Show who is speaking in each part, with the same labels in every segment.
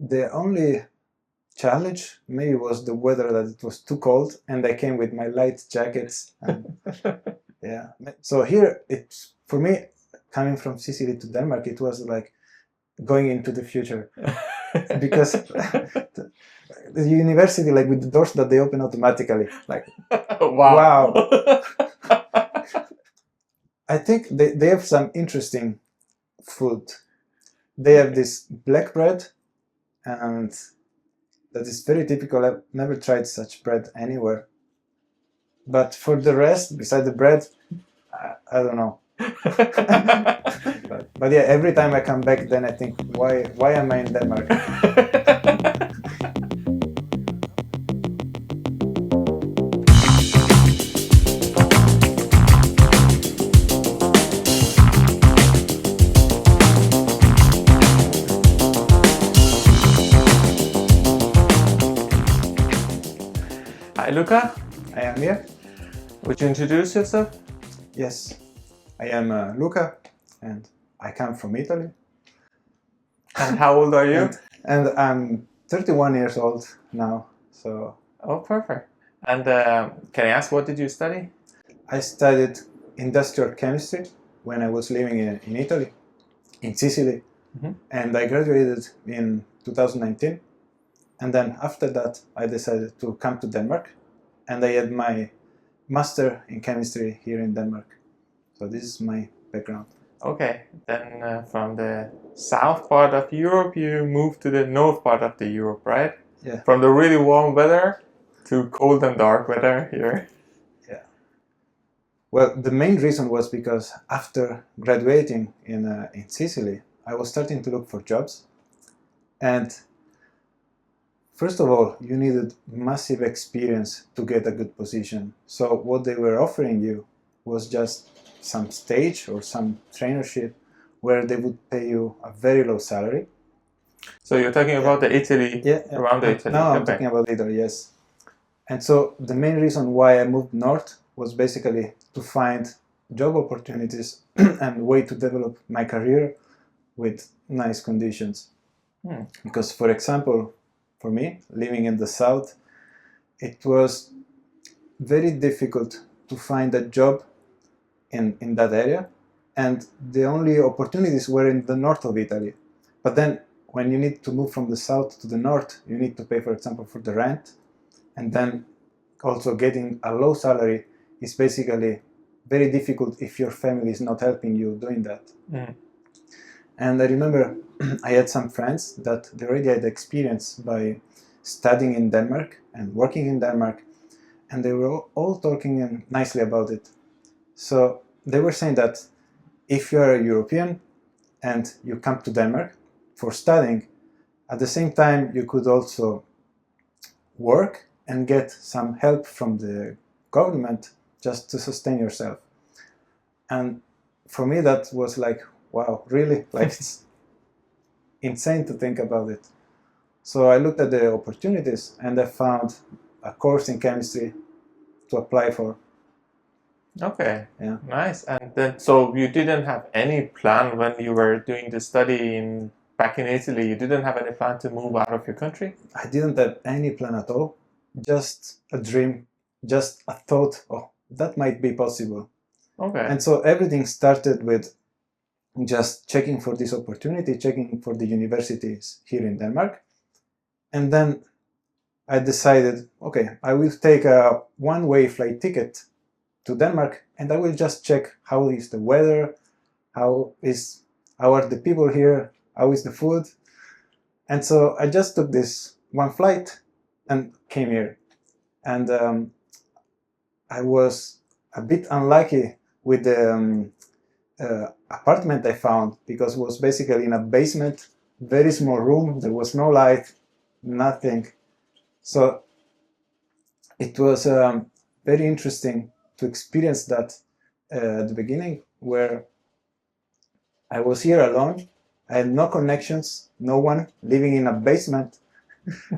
Speaker 1: The only challenge maybe was the weather, that it was too cold, and I came with my light jackets. And yeah, so here it's for me coming from Sicily to Denmark. It was like going into the future because the university, like with the doors that they open automatically, like wow. I think they have some interesting food. They have this black bread, and that is very typical. I've never tried such bread anywhere. But for the rest, beside the bread, I don't know. but yeah, every time I come back, then I think, why am I in Denmark?
Speaker 2: Hi Luca,
Speaker 1: I am here.
Speaker 2: Would you introduce yourself?
Speaker 1: Yes, I am Luca, and I come from Italy.
Speaker 2: And how old are you?
Speaker 1: And I'm 31 years old now. So.
Speaker 2: Oh, perfect. And can I ask, what did you study?
Speaker 1: I studied industrial chemistry when I was living in Italy, in Sicily, and I graduated in 2019. And then after that, I decided to come to Denmark, and I had my master in chemistry here in Denmark. So this is my background.
Speaker 2: Okay, then from the south part of Europe, you moved to the north part of the Europe, right?
Speaker 1: Yeah.
Speaker 2: From the really warm weather to cold and dark weather here.
Speaker 1: Yeah. Well, the main reason was because after graduating in Sicily, I was starting to look for jobs, and first of all, you needed massive experience to get a good position. So what they were offering you was just some stage or some trainership where they would pay you a very low salary.
Speaker 2: So you're talking about the Italy, around the Italy.
Speaker 1: No, I'm talking about Italy, yes. And so the main reason why I moved north was basically to find job opportunities and way to develop my career with nice conditions. Because, for example, for me, living in the south, it was very difficult to find a job in that area, and the only opportunities were in the north of Italy. But then when you need to move from the south to the north, you need to pay, for example, for the rent, and then also getting a low salary is basically very difficult if your family is not helping you doing that. And I remember I had some friends that they already had experience by studying in Denmark and working in Denmark, and they were all talking nicely about it. So they were saying that if you are a European and you come to Denmark for studying, at the same time you could also work and get some help from the government just to sustain yourself. And for me that was like, wow, really? Like, it's insane to think about it. So I looked at the opportunities and I found a course in chemistry to apply for.
Speaker 2: Okay,
Speaker 1: yeah,
Speaker 2: nice. And then, so you didn't have any plan when you were doing the study back in Italy? You didn't have any plan to move out of your country?
Speaker 1: I didn't have any plan at all. Just a dream, just a thought, oh, that might be possible.
Speaker 2: Okay.
Speaker 1: And so everything started with just checking for this opportunity, checking for the universities here in Denmark. And then I decided, okay, I will take a one-way flight ticket to Denmark, and I will just check how is the weather, how are the people here, how is the food. And so I just took this one flight and came here. And I was a bit unlucky with the apartment I found, because it was basically in a basement, very small room, there was no light, nothing. So it was very interesting to experience that at the beginning, where I was here alone, I had no connections, no one, living in a basement.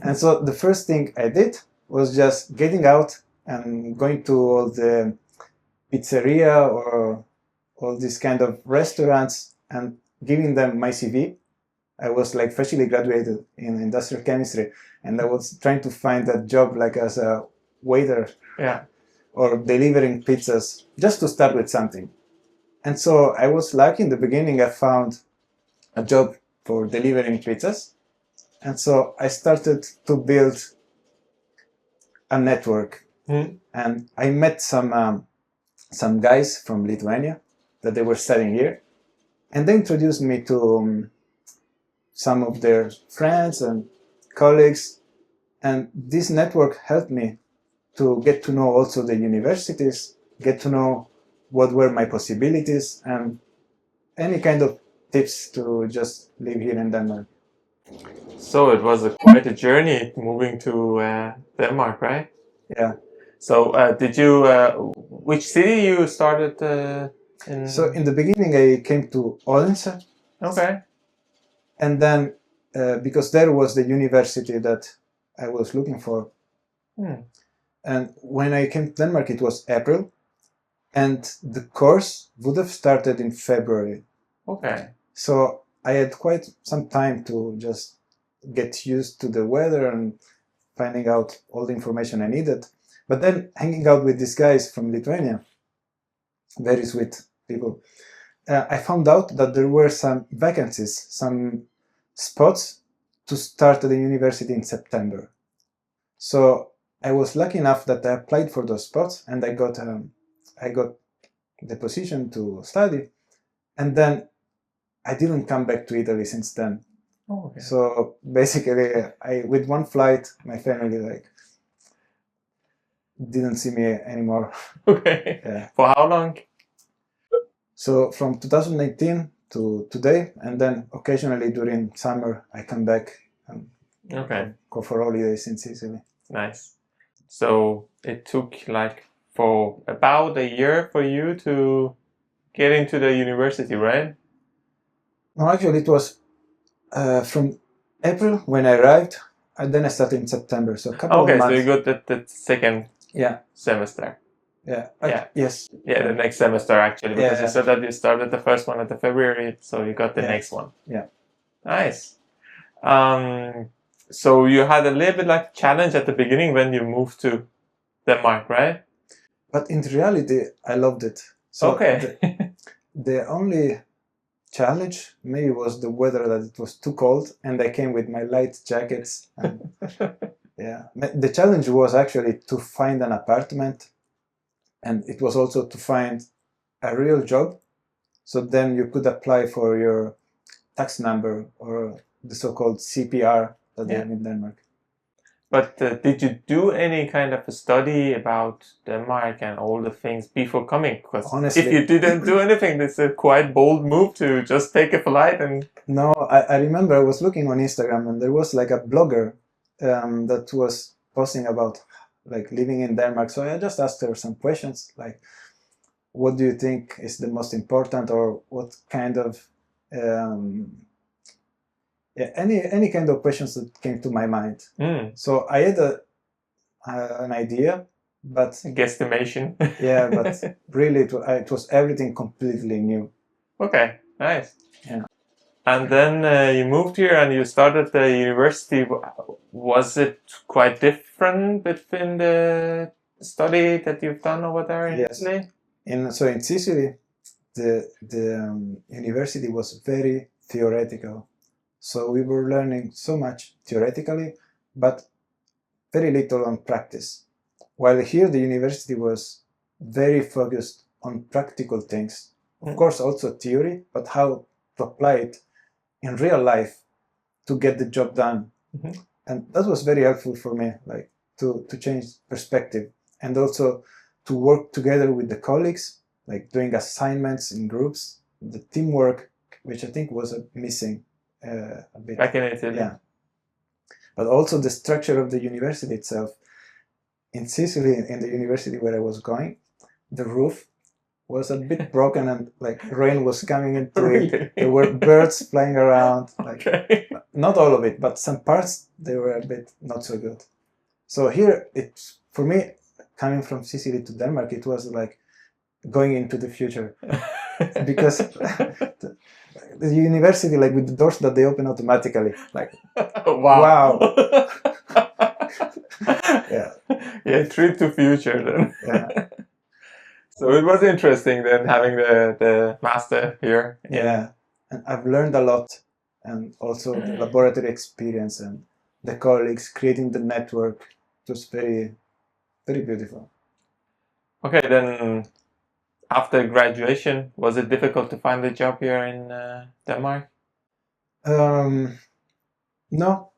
Speaker 1: And so the first thing I did was just getting out and going to all the pizzeria or all these kind of restaurants and giving them my CV I was like freshly graduated in industrial chemistry, and I was trying to find a job like as a waiter
Speaker 2: Yeah.
Speaker 1: or delivering pizzas, just to start with something. And so I was lucky in the beginning. I found a job for delivering pizzas, and so I started to build a network. And I met some guys from Lithuania that they were studying here, and they introduced me to some of their friends and colleagues, and this network helped me to get to know also the universities, get to know what were my possibilities, and any kind of tips to just live here in Denmark.
Speaker 2: So it was quite a journey moving to Denmark, right?
Speaker 1: Yeah.
Speaker 2: So did you? Which city you started in?
Speaker 1: So in the beginning, I came to Odense.
Speaker 2: Okay.
Speaker 1: And then, because there was the university that I was looking for. And when I came to Denmark, it was April, and the course would have started in February.
Speaker 2: Okay.
Speaker 1: So I had quite some time to just get used to the weather and finding out all the information I needed. But then hanging out with these guys from Lithuania, very sweet people, I found out that there were some vacancies, some spots to start the university in September. So I was lucky enough that I applied for those spots, and I got the position to study. And then I didn't come back to Italy since then.
Speaker 2: Oh, okay.
Speaker 1: So basically, with one flight, my family didn't see me anymore.
Speaker 2: Okay.
Speaker 1: Yeah.
Speaker 2: For how long?
Speaker 1: So from 2019 to today, and then occasionally during summer, I come back and go for holidays in Sicily.
Speaker 2: Nice. So it took like for about a year for you to get into the university, right?
Speaker 1: No, actually, it was from April when I arrived, and then I started in September. So a couple of months.
Speaker 2: Okay, so you got the second semester.
Speaker 1: Yeah.
Speaker 2: Yes. Yeah, the next semester actually, because you said that you started the first one at the February, so you got the next one.
Speaker 1: Yeah.
Speaker 2: Nice. So you had a little bit like challenge at the beginning when you moved to Denmark, right?
Speaker 1: But in reality, I loved it. So the only challenge maybe was the weather, that it was too cold, and I came with my light jackets. And the challenge was actually to find an apartment, and it was also to find a real job, so then you could apply for your tax number, or the so-called CPR that they have in Denmark.
Speaker 2: But did you do any kind of a study about Denmark and all the things before coming? Because honestly, if you didn't do anything, it's a quite bold move to just take a flight and...
Speaker 1: No, I remember I was looking on Instagram, and there was like a blogger that was posting about like living in Denmark. So I just asked her some questions, like, what do you think is the most important, or what kind of any kind of questions that came to my mind. So I had an idea, but
Speaker 2: guesstimation.
Speaker 1: Yeah, but really it was everything completely new.
Speaker 2: Okay, nice.
Speaker 1: Yeah.
Speaker 2: And then you moved here and you started the university. Was it quite different between the study that you've done over there in Italy?
Speaker 1: In Sicily, the university was very theoretical. So we were learning so much theoretically, but very little on practice. While here the university was very focused on practical things. Of course, also theory, but how to apply it in real life to get the job done. And that was very helpful for me, like to change perspective, and also to work together with the colleagues, like doing assignments in groups, the teamwork, which I think was missing a bit.
Speaker 2: Back in Italy.
Speaker 1: Yeah. But also the structure of the university itself. In Sicily, in the university where I was going, the roof was a bit broken, and like rain was coming into it. There were birds flying around. Like, not all of it, but some parts, they were a bit not so good. So here, for me, coming from Sicily to Denmark, it was like going into the future. Because the university, like with the doors that they open automatically, like
Speaker 2: wow.
Speaker 1: Yeah.
Speaker 2: Yeah, trip to future then.
Speaker 1: Yeah.
Speaker 2: So it was interesting then having the master here.
Speaker 1: Yeah, and I've learned a lot, and also the laboratory experience and the colleagues, creating the network. It was very, very beautiful.
Speaker 2: Okay, then after graduation, was it difficult to find a job here in Denmark?
Speaker 1: No,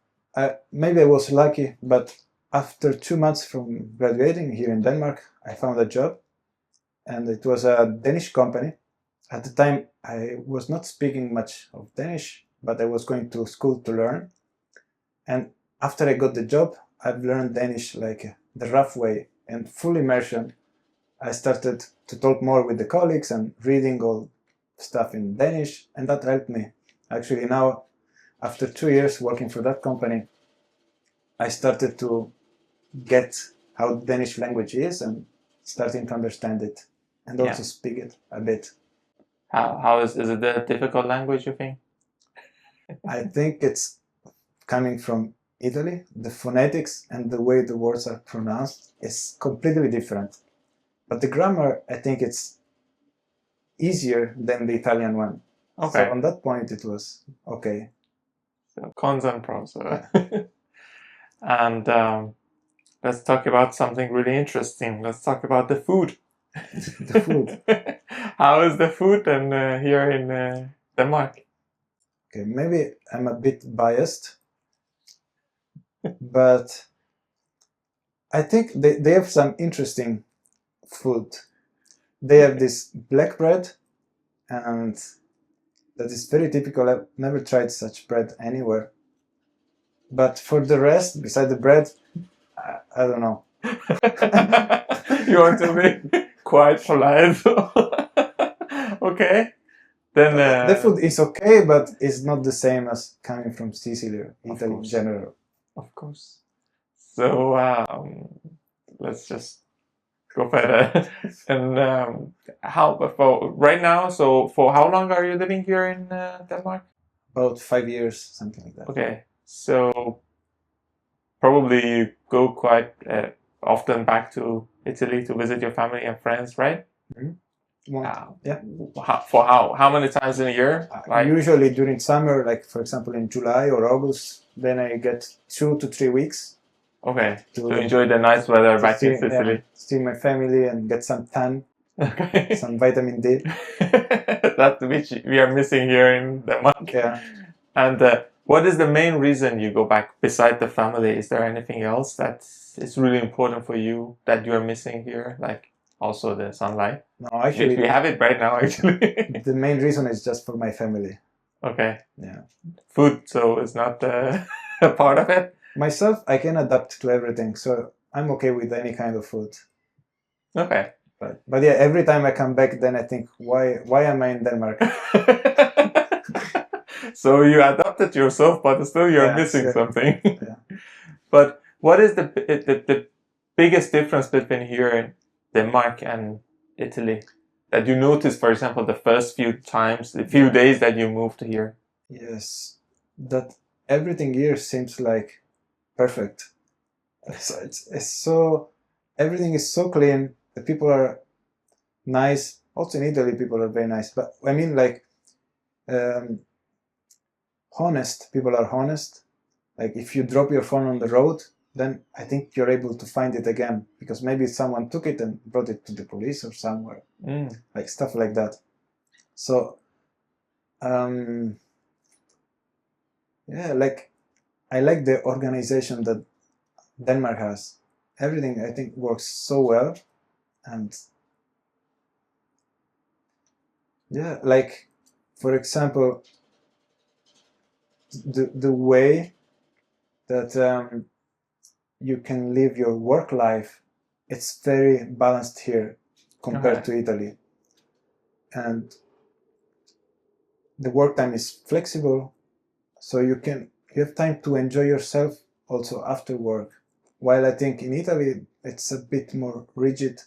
Speaker 1: maybe I was lucky, but after 2 months from graduating here in Denmark, I found a job, and it was a Danish company. At the time, I was not speaking much of Danish, but I was going to school to learn. And after I got the job, I've learned Danish like the rough way and full immersion. I started to talk more with the colleagues and reading all stuff in Danish, and that helped me. Actually, now, after 2 years working for that company, I started to get how the Danish language is and starting to understand it and also speak it a bit.
Speaker 2: How is it a difficult language, you think?
Speaker 1: I think it's coming from Italy. The phonetics and the way the words are pronounced is completely different. But the grammar, I think it's easier than the Italian one.
Speaker 2: Okay.
Speaker 1: So on that point, it was okay.
Speaker 2: So cons and pros. And let's talk about something really interesting. Let's talk about the food.
Speaker 1: The food.
Speaker 2: How is the food then here in Denmark?
Speaker 1: Okay, maybe I'm a bit biased, but I think they have some interesting food. They have this black bread, and that is very typical. I've never tried such bread anywhere. But for the rest, beside the bread, I don't know.
Speaker 2: You want to be quite polite. Okay. Then
Speaker 1: the food is okay, but it's not the same as coming from Sicily or Italy in general.
Speaker 2: Of course. So let's just go further. And how for right now? So for how long are you living here in Denmark?
Speaker 1: About 5 years, something like that.
Speaker 2: Okay. So probably you go quite often back to Italy to visit your family and friends, right?
Speaker 1: Mm-hmm.
Speaker 2: Yeah. For how many times in a year?
Speaker 1: Usually during summer, like for example in July or August, then I get 2 to 3 weeks.
Speaker 2: Okay. To enjoy the nice weather back in Sicily.
Speaker 1: Yeah, see my family and get some tan.
Speaker 2: Okay.
Speaker 1: Some vitamin D.
Speaker 2: That which we are missing here in Denmark.
Speaker 1: Yeah.
Speaker 2: And what is the main reason you go back beside the family? Is there anything else that is really important for you that you are missing here? Like also the sunlight?
Speaker 1: No, actually.
Speaker 2: We have it right now, actually.
Speaker 1: The main reason is just for my family.
Speaker 2: Okay.
Speaker 1: Yeah.
Speaker 2: Food, so it's not a part of it?
Speaker 1: Myself, I can adapt to everything, so I'm okay with any kind of food.
Speaker 2: Okay.
Speaker 1: But yeah, every time I come back, then I think, why am I in Denmark?
Speaker 2: So you adapted yourself, but still you're missing something.
Speaker 1: Yeah.
Speaker 2: But what is the biggest difference between here in Denmark and Italy that you notice, for example, the first few times, the few days that you moved here?
Speaker 1: Yes, that everything here seems like perfect. So it's so, everything is so clean. The people are nice. Also in Italy, people are very nice. But I mean, like, honest. People are honest. Like if you drop your phone on the road, then I think you're able to find it again because maybe someone took it and brought it to the police or somewhere, like stuff like that. So, yeah, like I like the organization that Denmark has. Everything I think works so well, and yeah, like for example, the way that you can live your work life, it's very balanced here compared to Italy. And the work time is flexible, so you have time to enjoy yourself also after work. While I think in Italy it's a bit more rigid,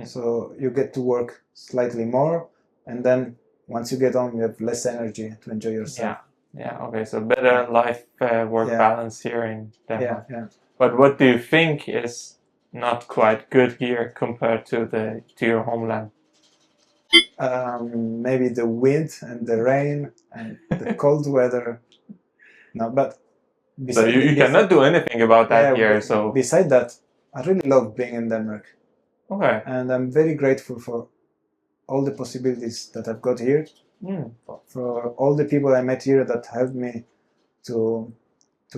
Speaker 1: so you get to work slightly more, and then once you get home, you have less energy to enjoy yourself.
Speaker 2: Yeah. Okay. So better life work balance here in Denmark.
Speaker 1: Yeah.
Speaker 2: But what do you think is not quite good here compared to your homeland?
Speaker 1: Maybe the wind and the rain and the cold weather. No, but
Speaker 2: so you cannot do anything about that here. So
Speaker 1: beside that, I really love being in Denmark.
Speaker 2: Okay.
Speaker 1: And I'm very grateful for all the possibilities that I've got here. For all the people I met here that helped me to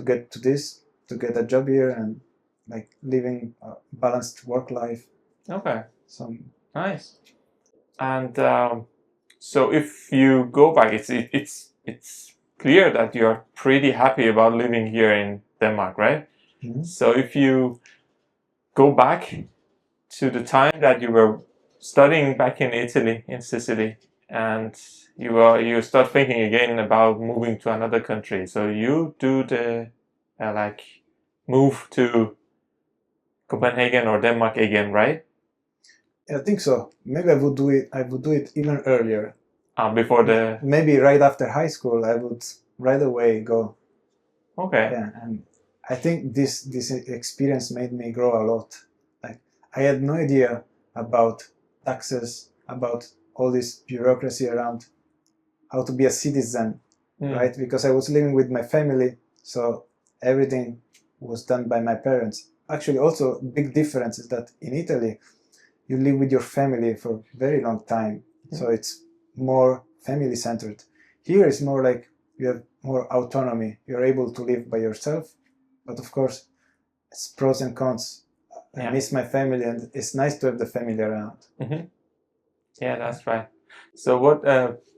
Speaker 1: get to this, to get a job here, and like living a balanced work life.
Speaker 2: Okay.
Speaker 1: So
Speaker 2: nice. And so if you go back, it's clear that you are pretty happy about living here in Denmark, right?
Speaker 1: Mm-hmm.
Speaker 2: So if you go back to the time that you were studying back in Italy, in Sicily, and you start thinking again about moving to another country. So you do the move to Copenhagen or Denmark again, right?
Speaker 1: I think so. Maybe I would do it even earlier.
Speaker 2: Before
Speaker 1: maybe right after high school, I would right away go.
Speaker 2: Okay.
Speaker 1: Yeah, and I think this experience made me grow a lot. Like I had no idea about taxes, about all this bureaucracy around how to be a citizen, right? Because I was living with my family, so everything was done by my parents. Actually, also big difference is that in Italy, you live with your family for a very long time, so it's more family centered. Here it's more like you have more autonomy. You're able to live by yourself, but of course, it's pros and cons. I miss my family, and it's nice to have the family around.
Speaker 2: Mm-hmm. Yeah, that's right. So what?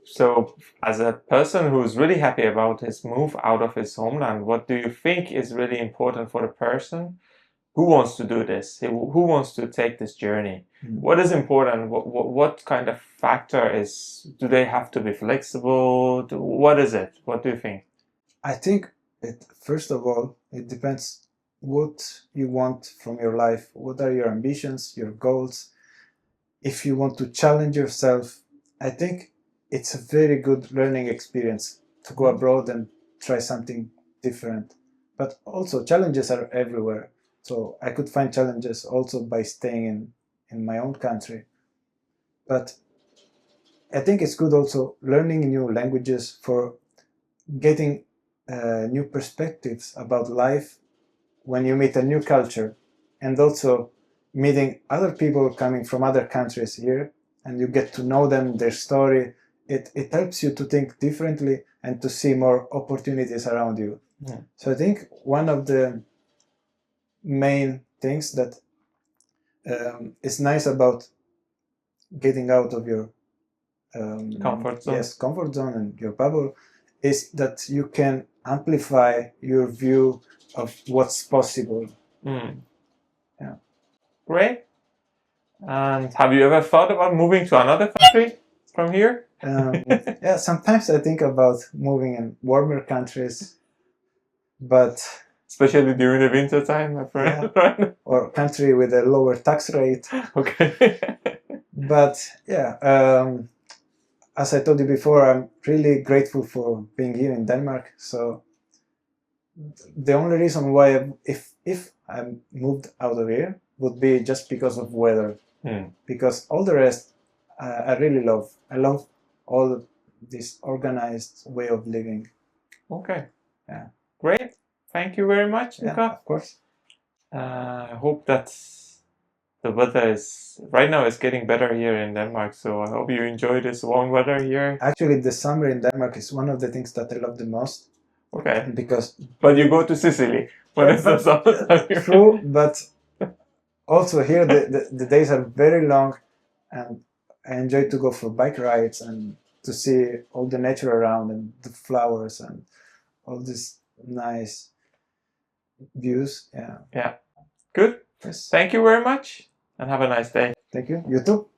Speaker 2: So as a person who's really happy about his move out of his homeland, what do you think is really important for the person who wants to do this? Who wants to take this journey? What is important? What kind of factor is? Do they have to be flexible? What is it? What do you think?
Speaker 1: I think first of all, it depends what you want from your life. What are your ambitions, your goals? If you want to challenge yourself, I think it's a very good learning experience to go abroad and try something different. But also, challenges are everywhere. So I could find challenges also by staying in my own country. But I think it's good also learning new languages for getting new perspectives about life when you meet a new culture, and also meeting other people coming from other countries here, and you get to know them, their story. It helps you to think differently and to see more opportunities around you. So I think one of the main things that is nice about getting out of your
Speaker 2: comfort zone.
Speaker 1: Yes, comfort zone and your bubble is that you can amplify your view of what's possible. Yeah.
Speaker 2: Great. And have you ever thought about moving to another country from here?
Speaker 1: Yeah, sometimes I think about moving in warmer countries, but
Speaker 2: especially during the winter time, my friend. Yeah.
Speaker 1: Or country with a lower tax rate.
Speaker 2: Okay.
Speaker 1: But yeah, as I told you before, I'm really grateful for being here in Denmark. So the only reason why if I moved out of here would be just because of weather. Because all the rest I really love. I love all this organized way of living.
Speaker 2: Okay.
Speaker 1: Yeah.
Speaker 2: Great. Thank you very much, Luca.
Speaker 1: Yeah, of course.
Speaker 2: I hope that the weather is right now is getting better here in Denmark. So I hope you enjoy this warm weather here.
Speaker 1: Actually, the summer in Denmark is one of the things that I love the most.
Speaker 2: Okay.
Speaker 1: Because
Speaker 2: but you go to Sicily when it's the summer.
Speaker 1: True, but also here the days are very long, and I enjoy to go for bike rides and to see all the nature around and the flowers and all these nice views. Yeah.
Speaker 2: Yeah. Good. Yes. Thank you very much and have a nice day.
Speaker 1: Thank you. You too.